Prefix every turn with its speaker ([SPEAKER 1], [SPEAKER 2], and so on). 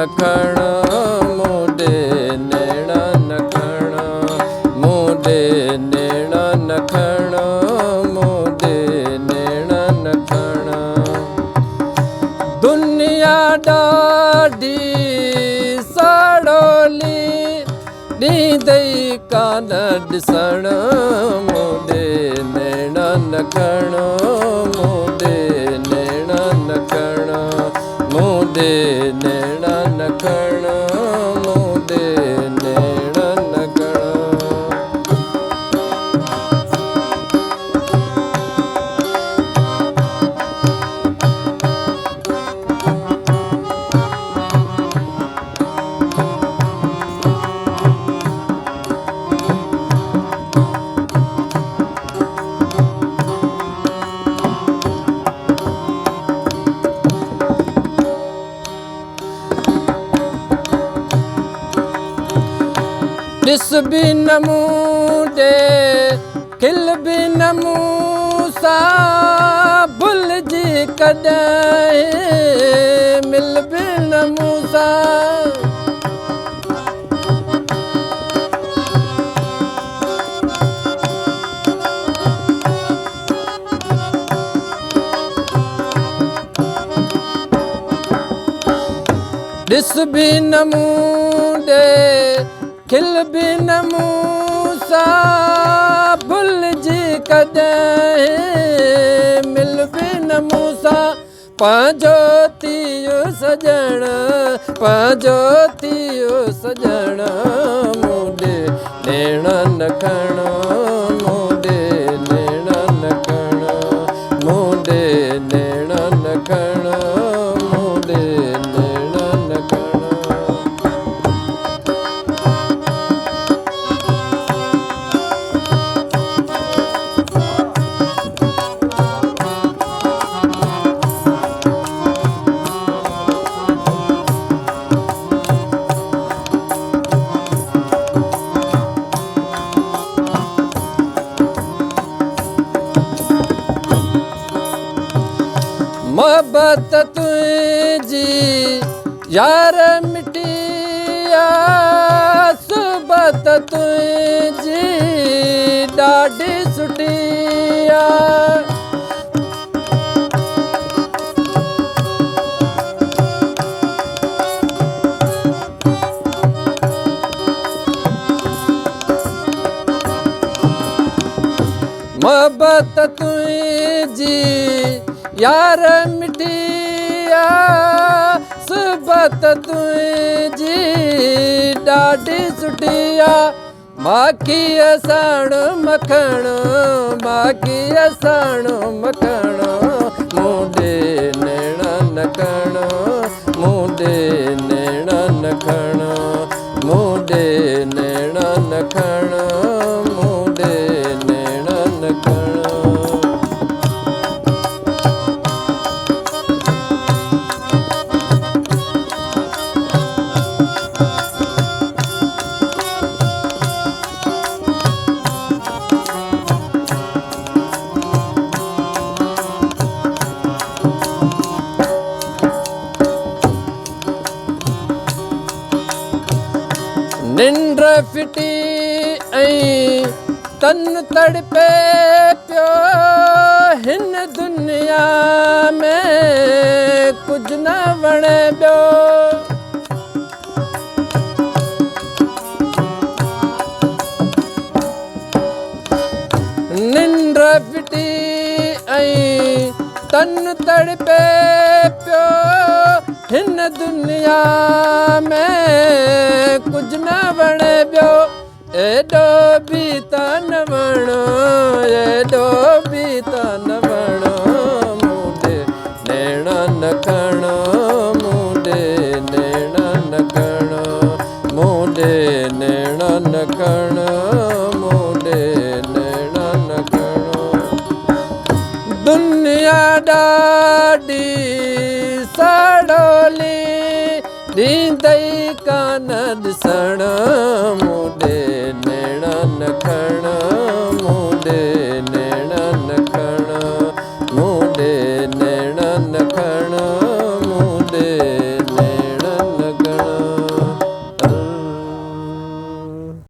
[SPEAKER 1] नखण मुंडे नैणा नखण मुंडे नैणा नखण मुंडे नैणा नखण दुनिया ॾाढी साड़ोली ॾींदई कान ॾिसण मुंडे नैणा नखण मुंडे नैणा नखण मुंडे नैणा नखण मुंडे नैणा नखण ॾिस बि न मुंडे खिल बि न मूंसां भुलिजी कॾहिं मिल बि न मूंसां ॾिस बि न मुंडे खिल बि न मूंसां भुलिजी कॾहिं मिल बि न मूंसां पंहिंजो थियो सजण पंहिंजो थियो सजण मुंडे नैणा नखण मुंडे नैणा नखण मुंडे नैणा नखण मुंडे नैणा नखण मोहब्बत तुझी यार मिटिया सुबत तुझी ॾाढी सुठिया मोहब्बत तुझी यार मिटिया सुबत तुझी ॾाढी सुठिया माखी साण मखण माखी साण मखण मुंडे नैणा नखण मुंडे नैणा नखण मुंडे नैणा नखण मुंडे नैणा नखण निंड फिटी ऐं तन तड़पे पियो हिन दुनिया में कुझु न वणे ॿियो निंड फिटी ऐं तन तड़पे पियो हिन दुनिया में कुझु न वणे ॿियो एॾो बि त न वणो एॾो बि त न वणो मुंडे नैणा नखण मुंडे नैणा नखण मुंडे नैणा नखण मुंडे नैणा नखण दुनिया ॾाढी साड़ोली ॾींदई कान ॾिसण मुंडे नैणा नखण